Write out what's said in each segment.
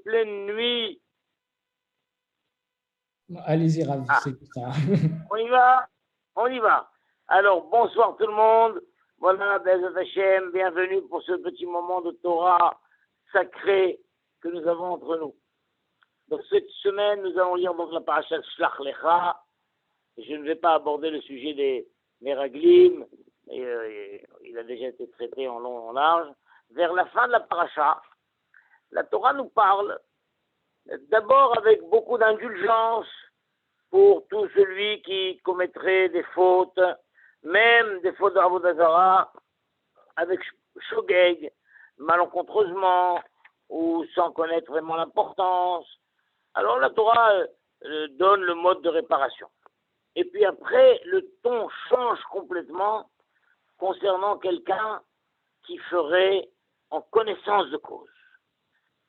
pleine nuit. Allez-y, Rav, Ah, c'est ça. on y va? On y va. Alors, bonsoir tout le monde. Voilà, Bezat Hashem, bienvenue pour ce petit moment de Torah sacré que nous avons entre nous. Donc, cette semaine, nous allons lire donc la paracha Shlach Lecha. Je ne vais pas aborder le sujet des Meraglim. Il a déjà été traité en long et en large. Vers la fin de la paracha, la Torah nous parle d'abord avec beaucoup d'indulgence pour tout celui qui commettrait des fautes, même des fautes d'Avodah Zarah, avec shogeg, malencontreusement, ou sans connaître vraiment l'importance. Alors la Torah donne le mode de réparation. Et puis après, le ton change complètement concernant quelqu'un qui ferait en connaissance de cause.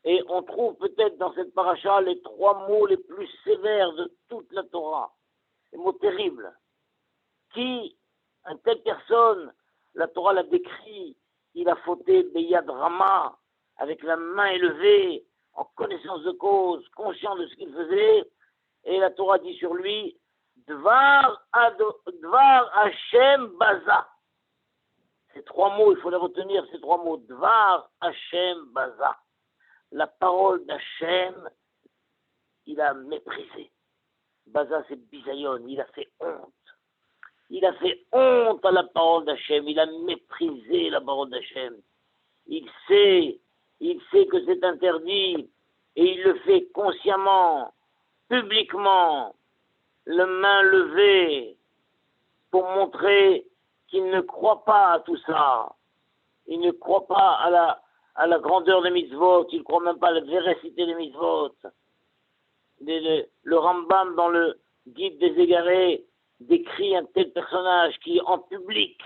Et on trouve peut-être dans cette paracha les 3 mots les plus sévères de toute la Torah, les mots terribles. Qui, une telle personne, la Torah l'a décrit, il a fauté Beyad Rama, avec la main élevée, en connaissance de cause, conscient de ce qu'il faisait, et la Torah dit sur lui, Dvar Hashem Baza. Ces 3 mots, il faut les retenir, ces 3 mots, Dvar Hashem Baza. La parole d'Hachem, il a méprisé. Baza, c'est bisayon, il a fait honte. Il a fait honte à la parole d'Hachem, il a méprisé la parole d'Hachem. Il sait que c'est interdit, et il le fait consciemment, publiquement, la main levée, pour montrer qu'il ne croit pas à tout ça. Il ne croit pas à la grandeur des mitzvot, il ne croit même pas à la véracité des mitzvot. Le Rambam, dans le Guide des égarés, décrit un tel personnage qui, en public,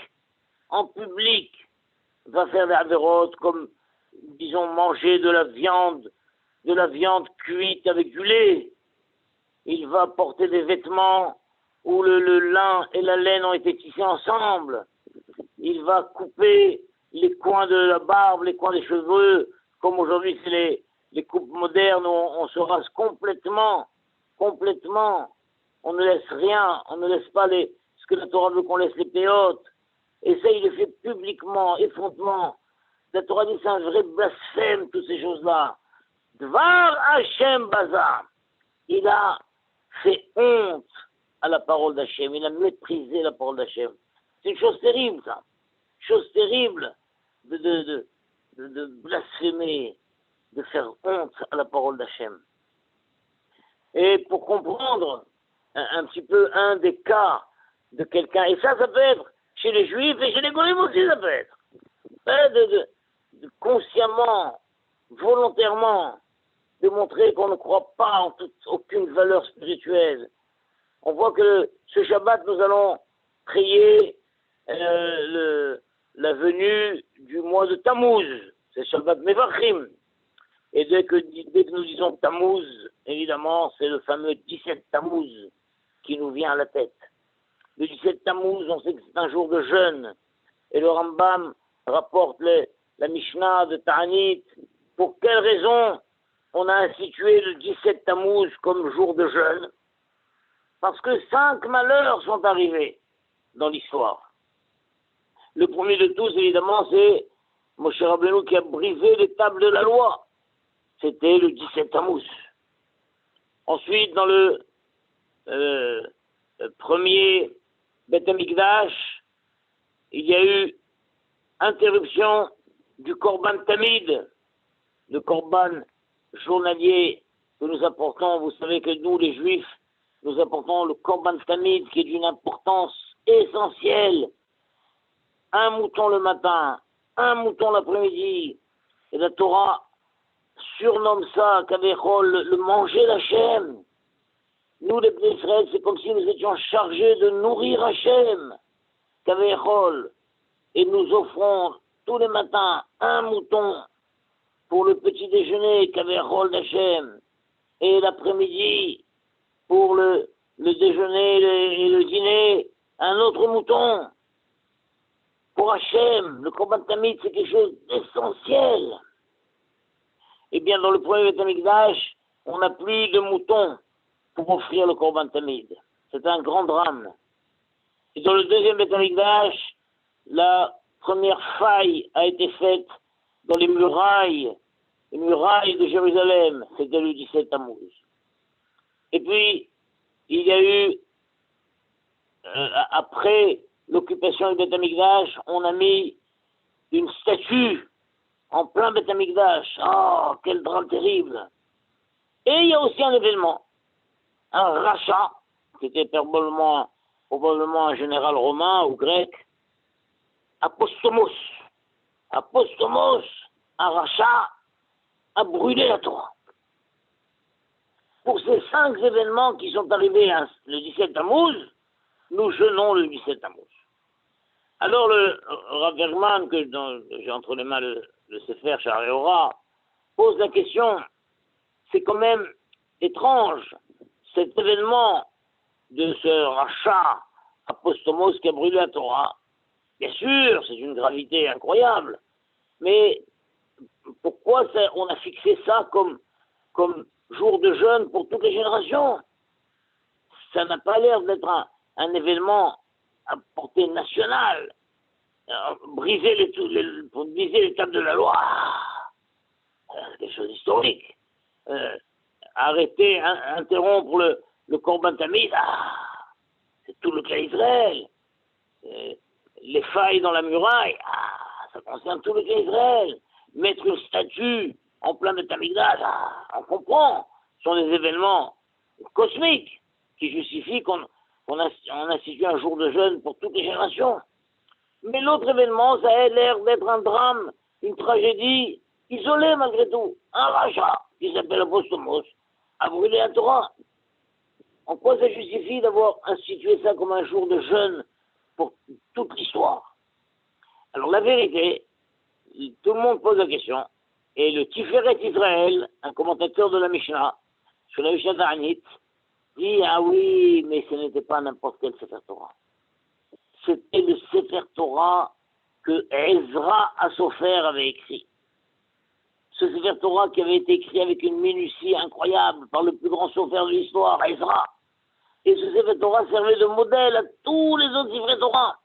va faire des avérotes comme, disons, manger de la viande cuite avec du lait. Il va porter des vêtements où le lin et la laine ont été tissés ensemble. Il va couper les coins de la barbe, les coins des cheveux, comme aujourd'hui c'est les coupes modernes où on se rase complètement. On ne laisse rien, on ne laisse pas ce que la Torah veut qu'on laisse les péotes. Et ça, il le fait publiquement, effrontement. La Torah dit c'est un vrai blasphème, toutes ces choses-là. Dvar Hashem Baza. Il a fait honte à la parole d'Hachem, il a méprisé la parole d'Hachem. C'est une chose terrible, ça. Chose terrible de blasphémer, de faire honte à la parole d'Hachem. Et pour comprendre un petit peu un des cas de quelqu'un, et ça peut être chez les Juifs et chez les Goïms aussi, ça peut être. De consciemment, volontairement, de montrer qu'on ne croit pas en aucune valeur spirituelle. On voit que ce Shabbat, nous allons prier la venue du mois de Tammuz. C'est Shabbat Mevachim. Et dès que nous disons Tammuz, évidemment, c'est le fameux 17 Tammuz qui nous vient à la tête. Le 17 Tammuz, on sait que c'est un jour de jeûne. Et le Rambam rapporte la Mishnah de Ta'anit. Pour quelle raison on a institué le 17 Tammuz comme jour de jeûne? Parce que 5 malheurs sont arrivés dans l'histoire. Le premier de tous, évidemment, c'est Moshe Rabbeinu qui a brisé les tables de la loi. C'était le 17 Tammuz. Ensuite, dans le premier Beth Amikdash, il y a eu interruption du Korban Tamid, le Korban journalier que nous apportons. Vous savez que nous, les Juifs, nous apportons le Korban Tamid qui est d'une importance essentielle. Un mouton le matin, un mouton l'après-midi. Et la Torah surnomme ça, Kavechol, le manger d'Hachem. Nous, les Bnei Israël, c'est comme si nous étions chargés de nourrir Hachem. Kavechol. Et nous offrons tous les matins un mouton pour le petit déjeuner, Kavechol d'Hachem. Et l'après-midi, pour le déjeuner et le dîner, un autre mouton. Pour Hachem, le Korban Tamid, c'est quelque chose d'essentiel. Eh bien, bien, dans le premier Beth Amikdash, on n'a plus de moutons pour offrir le Korban Tamid. C'est un grand drame. Et dans le deuxième Beth Amikdash, la première faille a été faite dans les murailles de Jérusalem. C'était le 17 Tammuz. Et puis, il y a eu, après l'occupation du Beth Amikdash, on a mis une statue en plein Beth Amikdash. Oh, quel drame terrible! Et il y a aussi un événement, un rachat, qui était probablement un général romain ou grec, Apostomos. Apostomos, un rachat, a brûlé la Torah. Pour ces 5 événements qui sont arrivés le 17 Tammuz, nous jeûnons le 17 Tammuz. Alors le Rav Bergman, que j'ai entre les mains le Sefer Sha'arei Orah, pose la question, c'est quand même étrange, cet événement de ce rachat Apostomos qui a brûlé la Torah. Bien sûr, c'est une gravité incroyable, mais pourquoi on a fixé ça comme jour de jeûne pour toutes les générations? Ça n'a pas l'air d'être un événement à portée nationale. Briser les tables de la loi, des choses historiques. Interrompre le Korban Tamid, c'est tout le cas Israël. Les failles dans la muraille, ça concerne tout le cas Israël. Mettre une statue en plein Beth Amikdash, on comprend, ce sont des événements cosmiques qui justifient qu'on institue un jour de jeûne pour toutes les générations. Mais l'autre événement, ça a l'air d'être un drame, une tragédie isolée malgré tout. Un rachat qui s'appelle Apostomos a brûlé la Torah. En quoi ça justifie d'avoir institué ça comme un jour de jeûne pour toute l'histoire? Alors la vérité, tout le monde pose la question, et le Tiferet Israël, un commentateur de la Mishnah, sur la Mishnah Ta'anit, dit, ah oui, mais ce n'était pas n'importe quel Sefer Torah. C'était le Sefer Torah que Ezra à Sofer avait écrit. Ce Sefer Torah qui avait été écrit avec une minutie incroyable par le plus grand Sofer de l'histoire, Ezra. Et ce Sefer Torah servait de modèle à tous les autres Sefer Torah.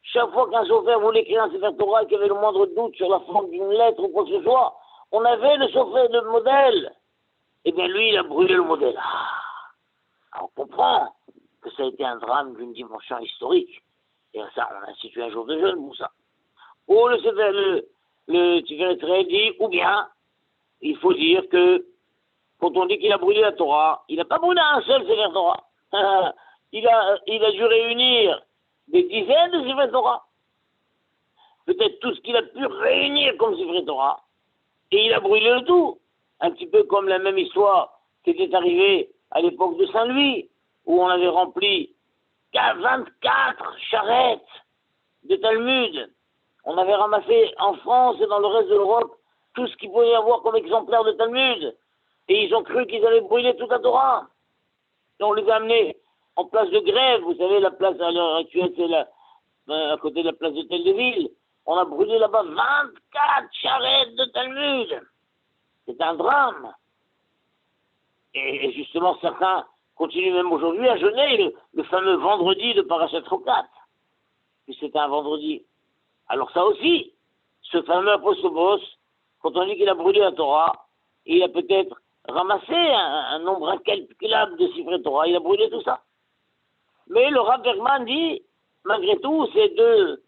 Chaque fois qu'un Sofer voulait écrire un Sefer Torah et qu'il y avait le moindre doute sur la forme d'une lettre ou quoi que ce soit, on avait le Sofer de modèle. Eh bien lui, il a brûlé le modèle. Alors, on comprend que ça a été un drame d'une dimension historique. Et ça, on a institué un jour de jeûne pour ça. Ou le Tiferet Israël dit, ou bien, il faut dire que, quand on dit qu'il a brûlé la Torah, il n'a pas brûlé un seul Sefer Torah. Il a dû réunir des dizaines de Sefer Torah. Peut-être tout ce qu'il a pu réunir comme Sefer Torah. Et il a brûlé le tout. Un petit peu comme la même histoire qui était arrivée à l'époque de Saint-Louis, où on avait rempli 24 charrettes de Talmud. On avait ramassé en France et dans le reste de l'Europe tout ce qu'il pouvait y avoir comme exemplaire de Talmud. Et ils ont cru qu'ils allaient brûler toute la Torah. Et on les a amenés en place de grève. Vous savez, la place à l'heure actuelle, c'est à côté de la place de Tel-de-Ville. On a brûlé là-bas 24 charrettes de Talmud. C'est un drame. Et justement, certains continuent même aujourd'hui à jeûner le fameux vendredi de Parashat Chokat. Puis c'était un vendredi. Alors ça aussi, ce fameux Apostomos, quand on dit qu'il a brûlé la Torah, il a peut-être ramassé un nombre incalculable de Sifrei Torah, il a brûlé tout ça. Mais le Rav Bergman dit, malgré tout, ces deux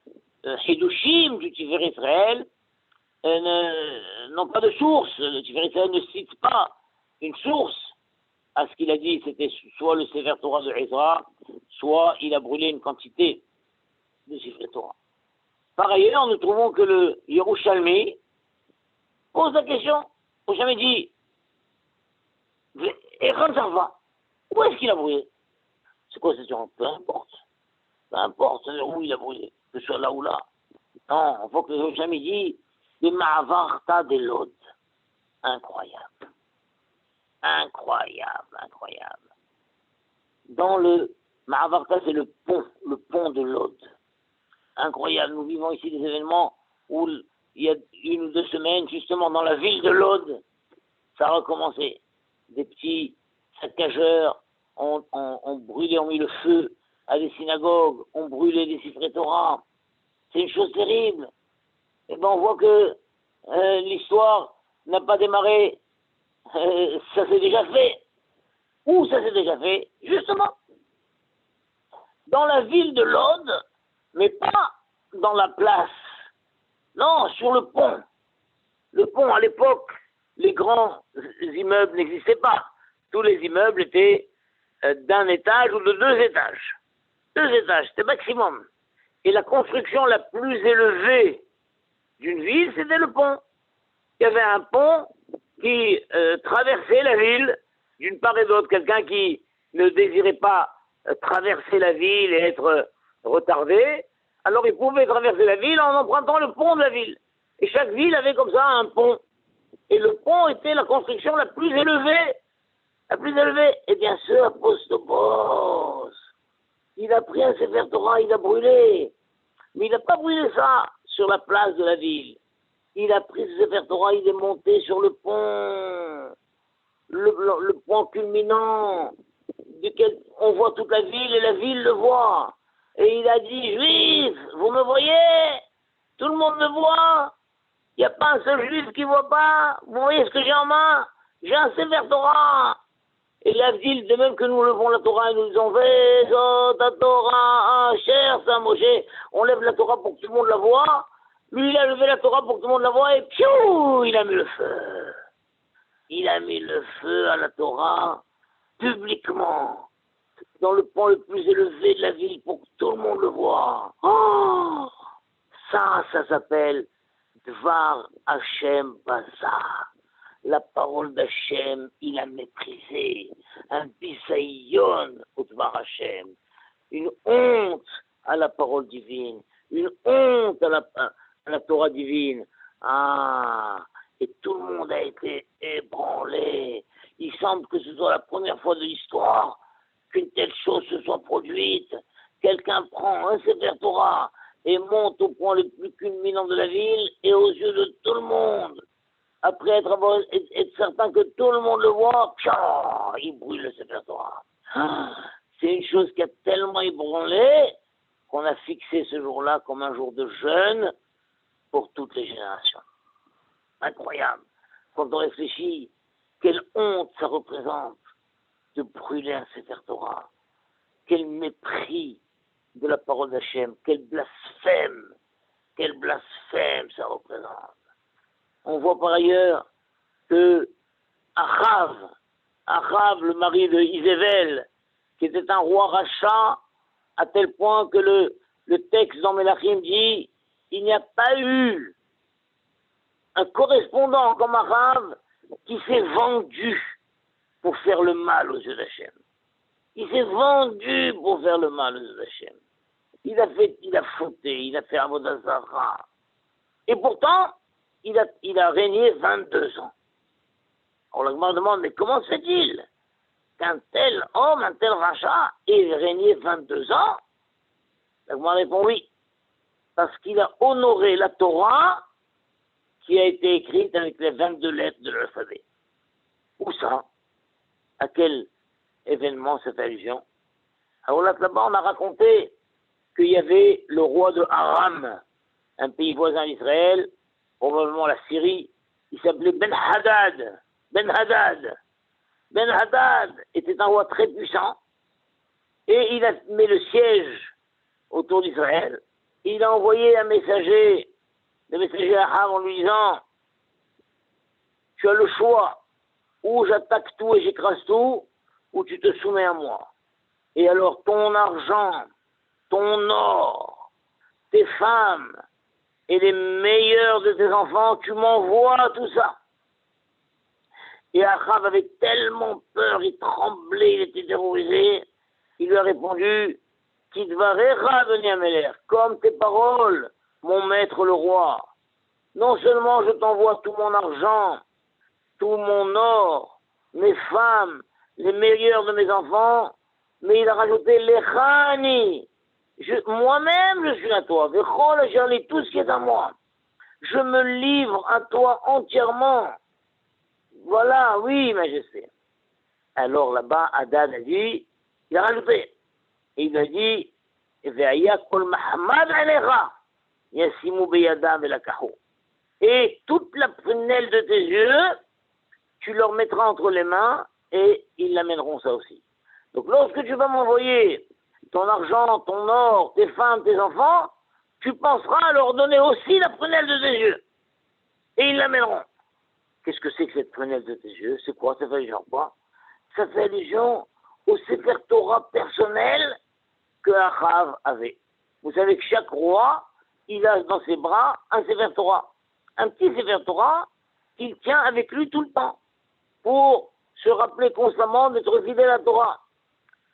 Hidushim du Tiferet Israël n'ont pas de source. Le Tiferet Israël ne cite pas une source à ce qu'il a dit, c'était soit le Sefer Torah de Ezra, soit il a brûlé une quantité de Sefer Torah. Par ailleurs, nous trouvons que le Yerushalmi pose la question. Il n'a jamais dit, et Ranzarva, où est-ce qu'il a brûlé? C'est quoi cette question? Peu importe. Peu importe où il a brûlé, que ce soit là ou là. Non, il faut que le Yerushalmi dise, les Ma'avarta de Lod. Incroyable. Incroyable, incroyable. Dans le Ma'avarta, c'est le pont de Lod. Incroyable, nous vivons ici des événements où il y a 1 ou 2 semaines, justement dans la ville de Lod, ça a recommencé. Des petits saccageurs ont brûlé, ont mis le feu à des synagogues, ont brûlé des Sifrei Torah. C'est une chose terrible. Et ben on voit que l'histoire n'a pas démarré, ça s'est déjà fait. Où ça s'est déjà fait? Justement, dans la ville de Lod, mais pas dans la place. Non, sur le pont. Le pont, à l'époque, les grands immeubles n'existaient pas. Tous les immeubles étaient d'un étage ou de 2 étages. 2 étages, c'était maximum. Et la construction la plus élevée d'une ville, c'était le pont. Il y avait un pont qui traversait la ville d'une part et d'autre. Quelqu'un qui ne désirait pas traverser la ville et être retardé, alors il pouvait traverser la ville en empruntant le pont de la ville. Et chaque ville avait comme ça un pont. Et le pont était la construction la plus élevée. La plus élevée. Et bien sûr, Apostopos, il a pris un Sefer Torah, il a brûlé. Mais il n'a pas brûlé ça sur la place de la ville. Il a pris ce Sefer Torah, il est monté sur le pont. Le pont culminant, duquel on voit toute la ville et la ville le voit. Et il a dit, Juifs, vous me voyez? Tout le monde me voit. Il n'y a pas un seul juif qui ne voit pas. Vous voyez ce que j'ai en main? J'ai un Sefer Torah. Et la ville, de même que nous levons la Torah et nous disons, Vezot ta Torah, cher Saint Moshe, on lève la Torah pour que tout le monde la voie. Lui, il a levé la Torah pour que tout le monde la voie et piou, il a mis le feu. Il a mis le feu à la Torah publiquement, dans le pont le plus élevé de la ville pour que tout le monde le voie. Oh, ça s'appelle Dvar Hashem Bazar. La parole d'Hachem, il a méprisé. Un bisaïon au Dvar Hashem. Une honte à la parole divine. Une honte à la Torah divine. Ah, et tout le monde a été ébranlé. Il semble que ce soit la première fois de l'histoire qu'une telle chose se soit produite. Quelqu'un prend un Sefer Torah et monte au point le plus culminant de la ville et aux yeux de tout le monde. Après être certain que tout le monde le voit, il brûle le Sefer Torah. C'est une chose qui a tellement ébranlé qu'on a fixé ce jour-là comme un jour de jeûne pour toutes les générations. Incroyable. Quand on réfléchit, quelle honte ça représente de brûler un Sefer Torah. Quel mépris de la parole d'Hachem. Quel blasphème ça représente. On voit par ailleurs que Achav, le mari de Isével, qui était un roi rachat, à tel point que le texte dans Melachim dit, il n'y a pas eu un correspondant comme Achav qui s'est vendu pour faire le mal aux yeux d'Hachem. Il s'est vendu pour faire le mal aux yeux d'Hachem. Il a fauté, il a fait Avodah Zarah. Et pourtant, il a régné 22 ans. Alors la Gemara demande, mais comment se fait-il qu'un tel homme, un tel rachat, ait régné 22 ans? La Gemara répond oui, parce qu'il a honoré la Torah qui a été écrite avec les 22 lettres de l'alphabet. Où ça? À quel événement cette allusion? Alors là-bas, on a raconté qu'il y avait le roi de Aram, un pays voisin d'Israël, probablement la Syrie, il s'appelait Ben-Hadad. Ben-Hadad était un roi très puissant, et il a mis le siège autour d'Israël. Il a envoyé le messager à Ahab en lui disant, tu as le choix, ou j'attaque tout et j'écrase tout, ou tu te soumets à moi. Et alors ton argent, ton or, tes femmes et les meilleurs de tes enfants, tu m'envoies tout ça. Et Achav avait tellement peur, il tremblait, il était terrorisé, il lui a répondu, Kidvarecha Beni Ameler, comme tes paroles, mon maître le roi. Non seulement je t'envoie tout mon argent, tout mon or, mes femmes, les meilleurs de mes enfants, mais il a rajouté Lechani. Moi-même, je suis à toi. Vechol, j'en ai tout ce qui est à moi. Je me livre à toi entièrement. Voilà, oui, majesté. Alors là-bas, Hadad a dit, il a rajouté. Et il a dit, Ve'aya kol mahamad alecha, yasimu beyadam velakahu. Et toute la prunelle de tes yeux, tu leur mettras entre les mains et ils l'amèneront ça aussi. Donc lorsque tu vas m'envoyer ton argent, ton or, tes femmes, tes enfants, tu penseras à leur donner aussi la prunelle de tes yeux. Et ils l'amèneront. Qu'est-ce que c'est que cette prunelle de tes yeux? C'est quoi? Ça fait allusion à quoi? Ça fait allusion au Sefer Torah personnel que Achav avait. Vous savez que chaque roi, il a dans ses bras un Sefer Torah. Un petit Sefer Torah qu'il tient avec lui tout le temps pour se rappeler constamment d'être fidèle à la Torah.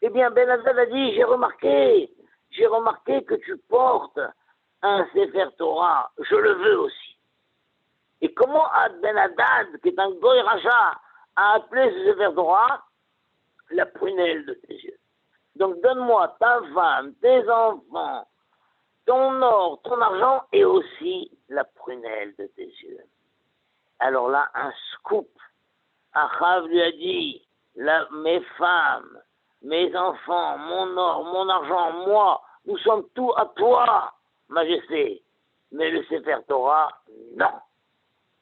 Eh bien, Ben Hadad a dit, j'ai remarqué que tu portes un Sefer Torah, je le veux aussi. Et comment Ben Hadad, qui est un Goy Raja, a appelé ce Sefer Torah la prunelle de tes yeux. Donc donne-moi ta femme, tes enfants, ton or, ton argent et aussi la prunelle de tes yeux. Alors là, un scoop. Achav lui a dit, mes femmes, mes enfants, mon or, mon argent, moi, nous sommes tout à toi, majesté. Mais le Sefer Torah, non.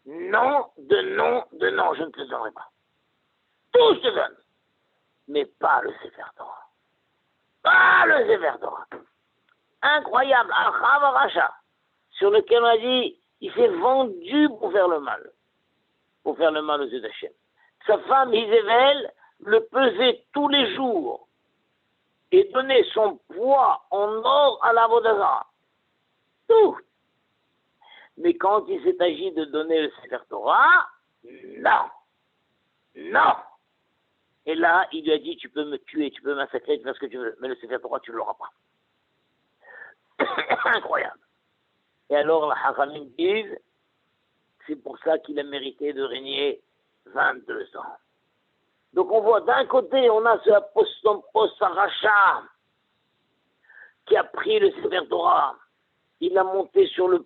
Non, de non, je ne te le donnerai pas. Tout je te donne. Mais pas le Sefer Torah. Pas le Sefer Torah. Incroyable, Achav Racha, sur lequel on a dit, il s'est vendu pour faire le mal. Pour faire le mal aux yeux d'Hachem. Sa femme Isével le pesait tous les jours et donnait son poids en or à la Vodazara. Tout. Mais quand il s'est agi de donner le Sefer Torah, non. Non. Et là, il lui a dit, tu peux me tuer, tu peux me massacrer, tu fais ce que tu veux, mais le Sefer Torah, tu ne l'auras pas. Incroyable. Et alors, la Hachamim disent, c'est pour ça qu'il a mérité de régner 22 ans. Donc on voit d'un côté, on a ce post Aracha qui a pris le Sefer Torah. Il l'a monté sur le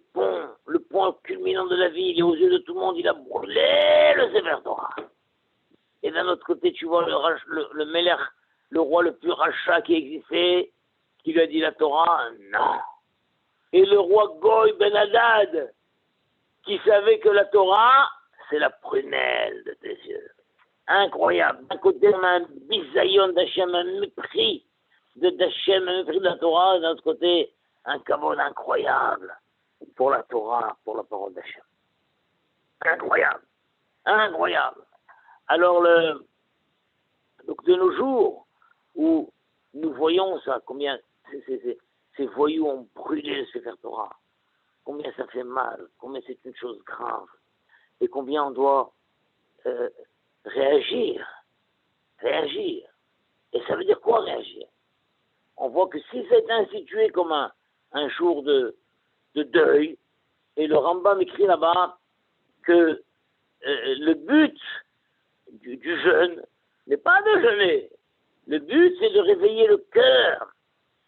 point culminant de la ville, et aux yeux de tout le monde, il a brûlé le Sefer Torah. Et d'un autre côté, tu vois le Melech, le roi le plus rachat qui existait, qui lui a dit la Torah, non. Et le roi Goy Ben Hadad, qui savait que la Torah, c'est la prunelle de tes yeux. Incroyable. D'un côté, on a un bisayon d'Hachem, un mépris d'Hachem, un mépris de la Torah, et d'un autre côté, un kavod incroyable pour la Torah, pour la parole d'Hachem. Incroyable. Incroyable. Alors, donc de nos jours, où nous voyons ça, combien ces voyous ont brûlé le Sefer Torah, combien ça fait mal, combien c'est une chose grave, et combien on doit réagir. Et ça veut dire quoi réagir? On voit que si c'est institué comme un jour de deuil, et le Rambam écrit là-bas que le but du jeûne n'est pas de jeûner. Le but, c'est de réveiller le cœur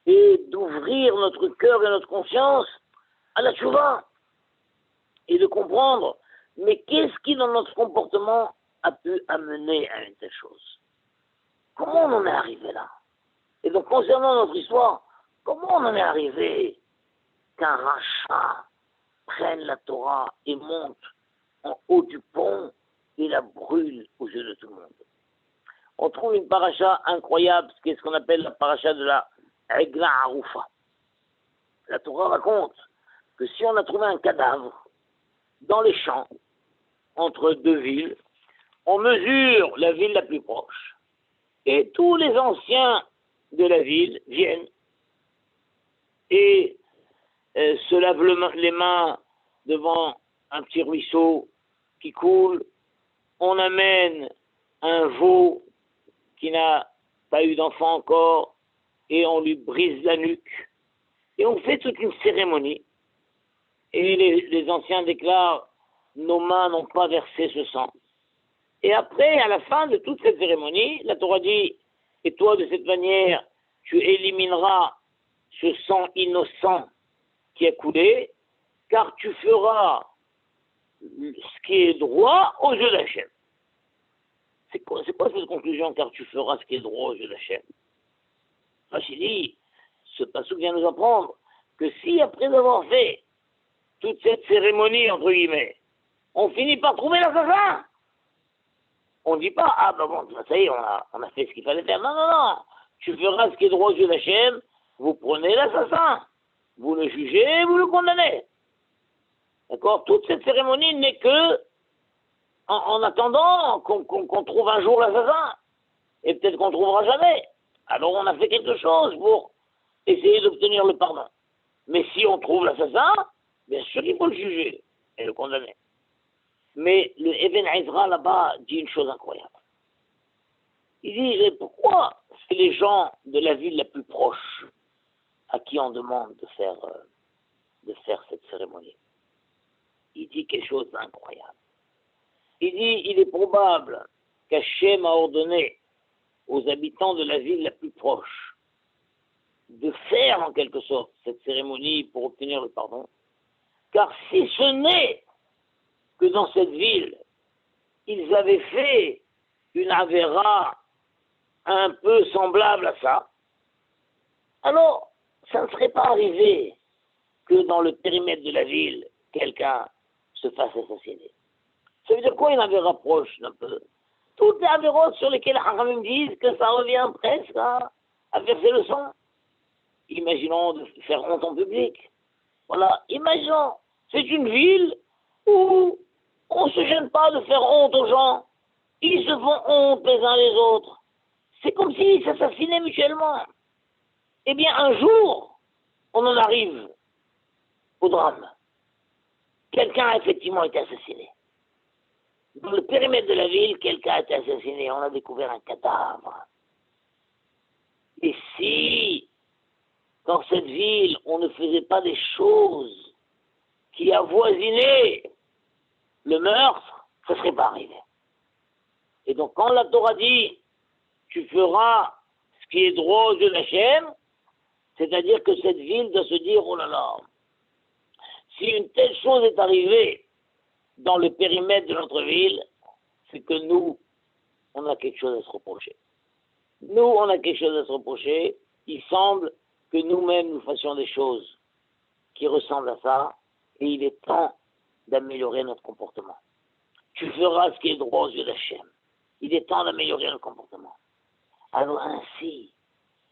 et d'ouvrir notre cœur et notre conscience à la tchouva et de comprendre, mais qu'est-ce qui dans notre comportement a pu amener à une telle chose? Comment on en est arrivé là? Et donc, concernant notre histoire, comment on en est arrivé qu'un rachat prenne la Torah et monte en haut du pont et la brûle aux yeux de tout le monde? On trouve une paracha incroyable, ce qu'est ce qu'on appelle la paracha de la Egla Arufa. La Torah raconte que si on a trouvé un cadavre dans les champs, entre deux villes, on mesure la ville la plus proche. Et tous les anciens de la ville viennent et se lavent les mains devant un petit ruisseau qui coule. On amène un veau qui n'a pas eu d'enfant encore et on lui brise la nuque. Et on fait toute une cérémonie. Et les anciens déclarent, nos mains n'ont pas versé ce sang. Et après, à la fin de toute cette cérémonie, la Torah dit, et toi, de cette manière, tu élimineras ce sang innocent qui a coulé, car tu feras ce qui est droit aux yeux d'Hachem. C'est quoi cette conclusion? Car tu feras ce qui est droit aux yeux d'Hachem. Rachid dit, ce passouk vient nous apprendre que si après avoir fait toute cette cérémonie, entre guillemets, on finit par trouver l'assassin, on ne dit pas, ah ben bon, ça y est, on a fait ce qu'il fallait faire. Non, non, non. Tu feras ce qui est droit aux yeux d'Hachem, vous prenez l'assassin, vous le jugez, vous le condamnez. D'accord? Toute cette cérémonie n'est que en attendant qu'on trouve un jour l'assassin. Et peut-être qu'on ne trouvera jamais. Alors on a fait quelque chose pour essayer d'obtenir le pardon. Mais si on trouve l'assassin, bien sûr qu'il faut le juger et le condamner. Mais le Even Ezra là-bas dit une chose incroyable. Il dit, pourquoi c'est les gens de la ville la plus proche à qui on demande de faire cette cérémonie? Il dit quelque chose d'incroyable. Il dit, il est probable qu'Hachem a ordonné aux habitants de la ville la plus proche de faire en quelque sorte cette cérémonie pour obtenir le pardon, car si ce n'est que dans cette ville, ils avaient fait une avéra un peu semblable à ça, alors ça ne serait pas arrivé que dans le périmètre de la ville, quelqu'un se fasse assassiner. Ça veut dire quoi une avéra proche d'un peu? Toutes les avérotes sur lesquelles les Haramim disent que ça revient presque à verser le sang. Imaginons de faire honte en public. Voilà, imaginons, c'est une ville où on ne se gêne pas de faire honte aux gens. Ils se font honte les uns les autres. C'est comme s'ils s'assassinaient mutuellement. Eh bien, un jour, on en arrive au drame. Quelqu'un a effectivement été assassiné. Dans le périmètre de la ville, quelqu'un a été assassiné. On a découvert un cadavre. Et si, dans cette ville, on ne faisait pas des choses qui avoisinaient le meurtre, ça ne serait pas arrivé. Et donc, quand la Torah dit, tu feras ce qui est droit aux yeux d'Hachem, c'est-à-dire que cette ville doit se dire, oh là là, si une telle chose est arrivée dans le périmètre de notre ville, c'est que nous, on a quelque chose à se reprocher. Nous, on a quelque chose à se reprocher. Il semble que nous-mêmes, nous fassions des choses qui ressemblent à ça, et il est temps d'améliorer notre comportement. Tu feras ce qui est droit aux yeux d'Hachem. Il est temps d'améliorer notre comportement. Alors ainsi,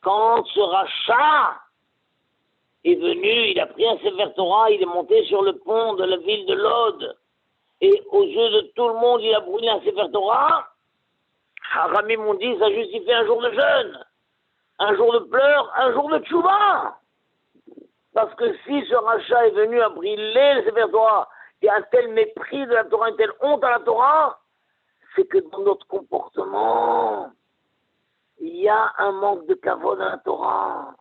quand ce rachat est venu, il a pris un Sefer Torah, il est monté sur le pont de la ville de Lod, et aux yeux de tout le monde, il a brûlé un Sefer Torah. Haramim m'ont dit, ça justifie un jour de jeûne, un jour de pleurs, un jour de tchouva. Parce que si ce rachat est venu à brûler le Sefer Torah, il y a un tel mépris de la Torah, une telle honte à la Torah, c'est que dans notre comportement, il y a un manque de kavod à la Torah.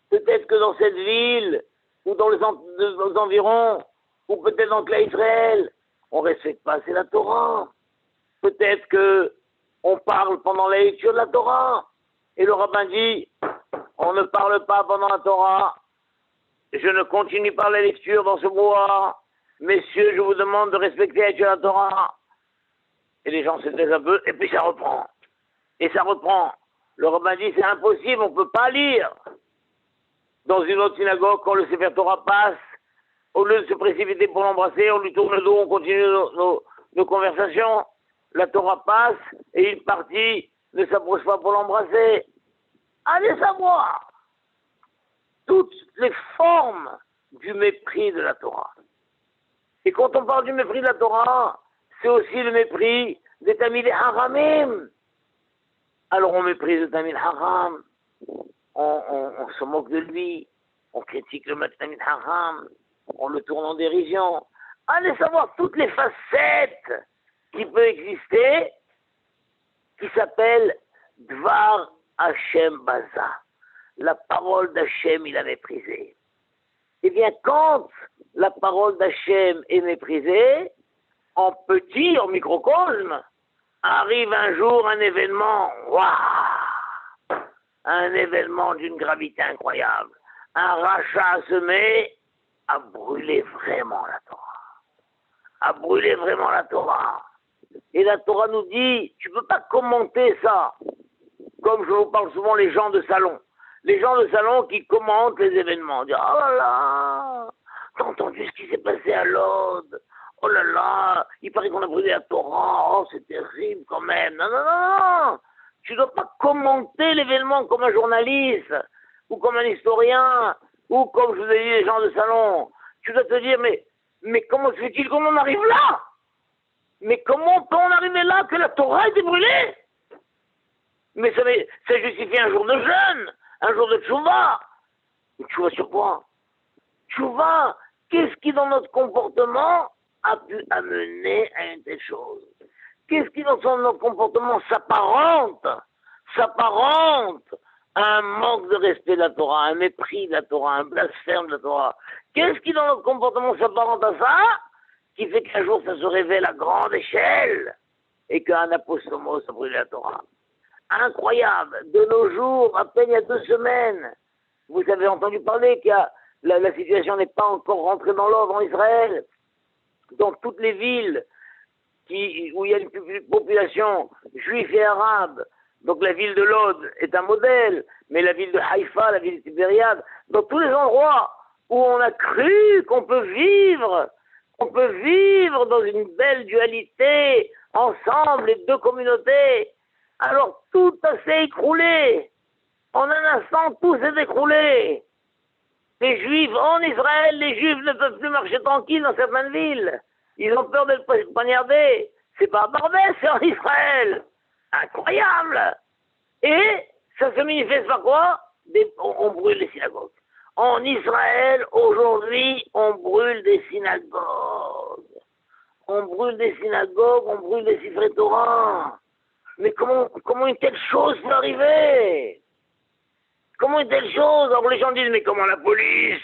Peut-être que dans cette ville, ou dans les environs, ou peut-être dans Klal Israël, on ne respecte pas assez la Torah. Peut-être qu'on parle pendant la lecture de la Torah, et le rabbin dit, on ne parle pas pendant la Torah, je ne continue pas la lecture dans ce bois, messieurs, je vous demande de respecter la lecture de la Torah. Et les gens se taisent un peu, et puis ça reprend. Et ça reprend. Le rabbin dit, c'est impossible, on ne peut pas lire. Dans une autre synagogue, quand le Sefer Torah passe, au lieu de se précipiter pour l'embrasser, on lui tourne le dos, on continue nos conversations. La Torah passe, et une partie ne s'approche pas pour l'embrasser. Allez savoir toutes les formes du mépris de la Torah. Et quand on parle du mépris de la Torah, c'est aussi le mépris des Tamid Haramim. Alors on méprise le Tamid Haram, on se moque de lui, on critique le Tamid Haram, on le tourne en dérision. Allez savoir toutes les facettes qui peuvent exister, qui s'appellent Dvar Hashem Baza. La parole d'Hachem, il a méprisé. Eh bien, quand la parole d'Hachem est méprisée, en petit, en microcosme, arrive un jour un événement, waouh, un événement d'une gravité incroyable. Un rachat se met à brûler vraiment la Torah. À brûler vraiment la Torah. Et la Torah nous dit, tu ne peux pas commenter ça, comme je vous parle souvent les gens de salon. Les gens de salon qui commentent les événements. Ils disent, oh là là, t'as entendu ce qui s'est passé à Lod? Oh là là, il paraît qu'on a brûlé la Torah, oh c'est terrible quand même. Non, non, non, non. Tu ne dois pas commenter l'événement comme un journaliste, ou comme un historien, ou comme je vous ai dit les gens de salon. Tu dois te dire, mais comment se fait-il qu'on en arrive là? Mais comment peut-on arriver là que la Torah a été brûlée? Mais ça justifie un jour de jeûne, un jour de tchouva. Mais tchouva sur quoi? Tchouva, qu'est-ce qui dans notre comportement a pu amener à une telle chose? Qu'est-ce qui dans notre comportement s'apparente à un manque de respect de la Torah, un mépris de la Torah, un blasphème de la Torah? Qu'est-ce qui dans notre comportement s'apparente à ça, qui fait qu'un jour ça se révèle à grande échelle et qu'un apostomos a brûlé la Torah? Incroyable. De nos jours, à peine il y a 2 semaines, vous avez entendu parler que la situation n'est pas encore rentrée dans l'ordre en Israël. Dans toutes les villes où il y a une population juive et arabe, donc la ville de Lod est un modèle, mais la ville de Haïfa, la ville de Tibériade, dans tous les endroits où on a cru qu'on peut vivre dans une belle dualité, ensemble, les 2 communautés, alors tout s'est écroulé. En un instant, tout s'est écroulé. Les Juifs, en Israël, les Juifs ne peuvent plus marcher tranquilles dans certaines villes. Ils ont peur d'être poignardés. C'est pas à Barbès, c'est en Israël. Incroyable. Et ça se manifeste par quoi? On brûle les synagogues. En Israël, aujourd'hui, on brûle des synagogues. On brûle des synagogues, on brûle des Sifrei Torah. Mais comment une telle chose peut arriver? Comment une telle chose? Alors les gens disent, mais comment la police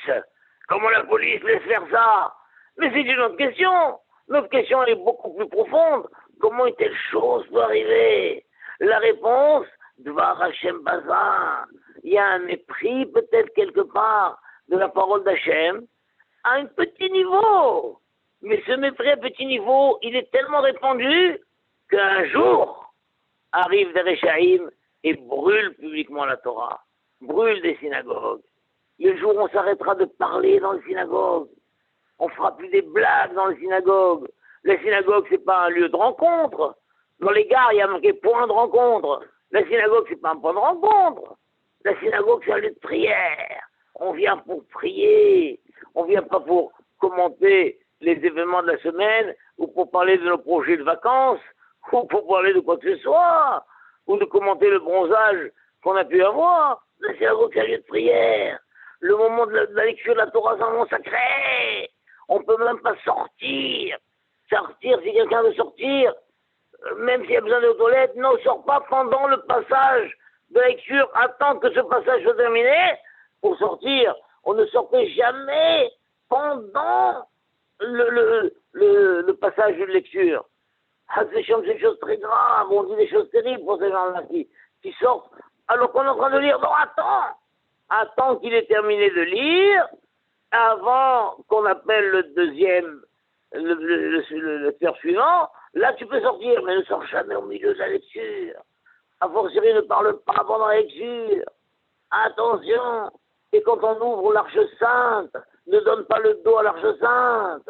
laisse faire ça? Mais c'est une autre question. Notre question est beaucoup plus profonde. Comment une telle chose peut arriver? La réponse, Dvar Hashem Bazar. Il y a un mépris peut-être quelque part de la parole d'Hachem à un petit niveau. Mais ce mépris à petit niveau, il est tellement répandu qu'un jour arrivent des Réchaïm et brûlent publiquement la Torah, brûlent des synagogues. Le jour où on s'arrêtera de parler dans les synagogues, on fera plus des blagues dans les synagogues. Les synagogues, c'est pas un lieu de rencontre. Dans les gares, il y a marqué point de rencontre. La synagogue, c'est pas un point de rencontre. La synagogue, c'est un lieu de prière. On vient pour prier. On vient pas pour commenter les événements de la semaine ou pour parler de nos projets de vacances ou pour parler de quoi que ce soit ou de commenter le bronzage qu'on a pu avoir. La synagogue, c'est un lieu de prière. Le moment de la lecture de la Torah, c'est un moment sacré. On ne peut même pas sortir. Sortir, si quelqu'un veut sortir, même s'il y a besoin de toilettes, non, sort pas pendant le passage de lecture. Attends que ce passage soit terminé pour sortir. On ne sortait jamais pendant le passage de lecture. C'est une chose très grave. On dit des choses terribles pour ces gens-là qui sortent alors qu'on est en train de lire. Non, attends qu'il ait terminé de lire avant qu'on appelle le deuxième, le lecteur suivant. Là, tu peux sortir, mais ne sors jamais au milieu de la lecture. A fortiori, ne parle pas pendant la lecture. Attention. Et quand on ouvre l'Arche Sainte, ne donne pas le dos à l'Arche Sainte.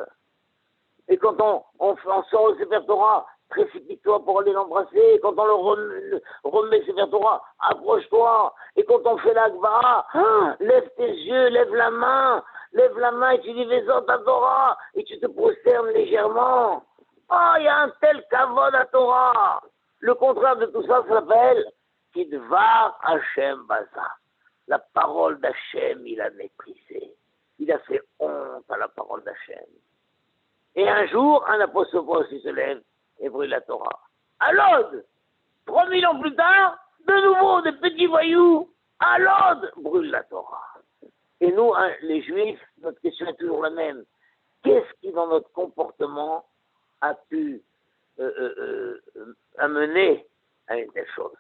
Et quand on sort le Sefer Torah, précipite-toi pour aller l'embrasser. Quand on le remet le Sefer Torah, approche-toi. Et quand on fait l'Akbara, lève tes yeux, lève la main et tu dis Vezot à Torah et tu te prosternes légèrement. Oh, il y a un tel kavod à Torah. Le contraire de tout ça s'appelle Kidvar Hashem Baza. La parole d'Hachem, il a méprisé. Il a fait honte à la parole d'Hachem. Et un jour, un apôtre se lève et brûle la Torah. À Lod, 3000 ans plus tard, de nouveau, des petits voyous, à Lod, brûle la Torah. Et nous, les Juifs, notre question est toujours la même. Qu'est-ce qui, dans notre comportement, a pu amener à une telle chose?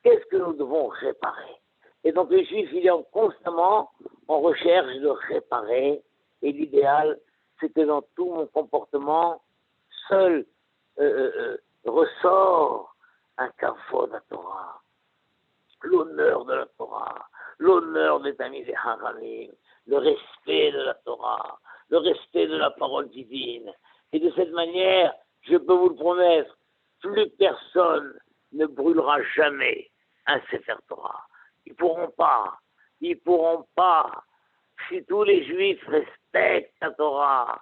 Qu'est-ce que nous devons réparer? Et donc, les Juifs, ils sont constamment en recherche de réparer. Et l'idéal, c'est que dans tout mon comportement, seul ressort un kavod de la Torah, l'honneur de la Torah, l'honneur des Tamid Haramim, le respect de la Torah, le respect de la parole divine. Et de cette manière, je peux vous le promettre, plus personne ne brûlera jamais un Sefer Torah. Ils pourront pas. Si tous les Juifs respectent la Torah,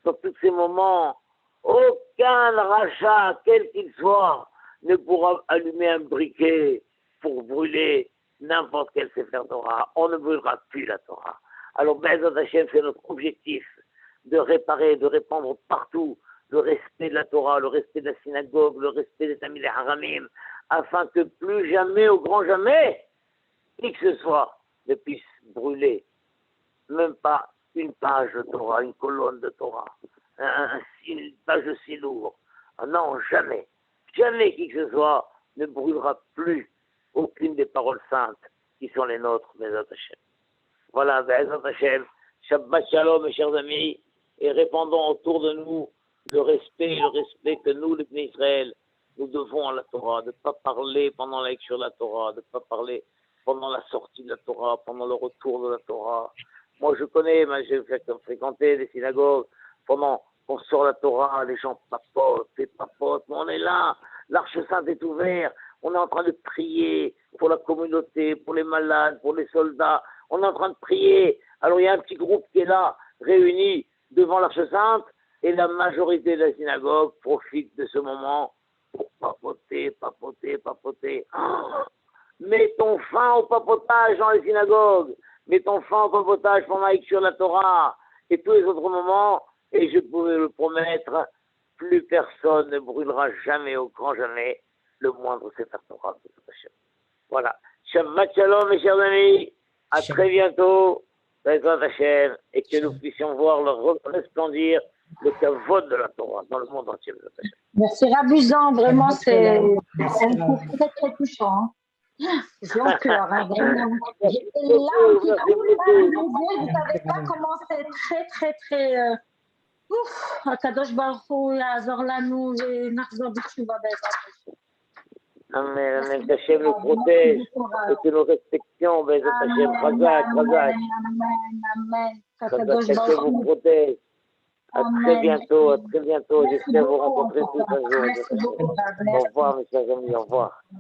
dans tous ces moments, aucun rachat, quel qu'il soit, ne pourra allumer un briquet pour brûler n'importe quel Sefer Torah. On ne brûlera plus la Torah. Alors, Be'ezrat Hashem, c'est notre objectif de réparer, de répandre partout le respect de la Torah, le respect de la synagogue, le respect des Tamid Haramim, afin que plus jamais, au grand jamais, qui que ce soit ne puisse brûler, même pas une page de Torah, une colonne de Torah, une page de silour. Non, jamais. Jamais qui que ce soit ne brûlera plus aucune des paroles saintes qui sont les nôtres, Be'ezrat Hashem. Voilà, Be'ezrat Hashem, Shabbat Shalom, mes chers amis, et répandons autour de nous le respect que nous, les Bnei Israël, nous devons à la Torah, de ne pas parler pendant la lecture de la Torah, de ne pas parler pendant la sortie de la Torah, pendant le retour de la Torah. Moi, je connais, j'ai fréquenté des synagogues, pendant qu'on sort la Torah, les gens papotent, mais on est là, l'Arche Sainte est ouverte, on est en train de prier pour la communauté, pour les malades, pour les soldats, on est en train de prier. Alors, il y a un petit groupe qui est là, réuni devant l'Arche Sainte, et la majorité de la synagogue profite de ce moment pour papoter. Oh, mettons fin au papotage dans les synagogues, mettons fin au papotage pendant la lecture de la Torah et tous les autres moments, et je pouvais le promettre, plus personne ne brûlera jamais, au grand jamais, le moindre Sefer Torah. Voilà. Shabbat Shalom, mes chers amis, à très bientôt, Be'ezrat Hashem, et que nous puissions voir le resplendir le kavod de la Torah dans le monde entier. Merci Rabuzan, vraiment c'est un coup très très touchant. J'ai en cœur, hein, vraiment. J'ai des larmes qui coulent par les yeux, vous ne savez pas comment c'est très très ouf, Akadosh Baruch Hu Ya'azor Lanu Nachzor B'Tshuva Be'ezrat Hashem. Amen, amen, qu'Hachem nous protège et que nous respections, Be'ezrat Hashem, Chazak. Amen. Qu'Hachem vous protège. À très bientôt, j'espère vous rencontrer tous un jour. Au revoir, mes chers amis, au revoir.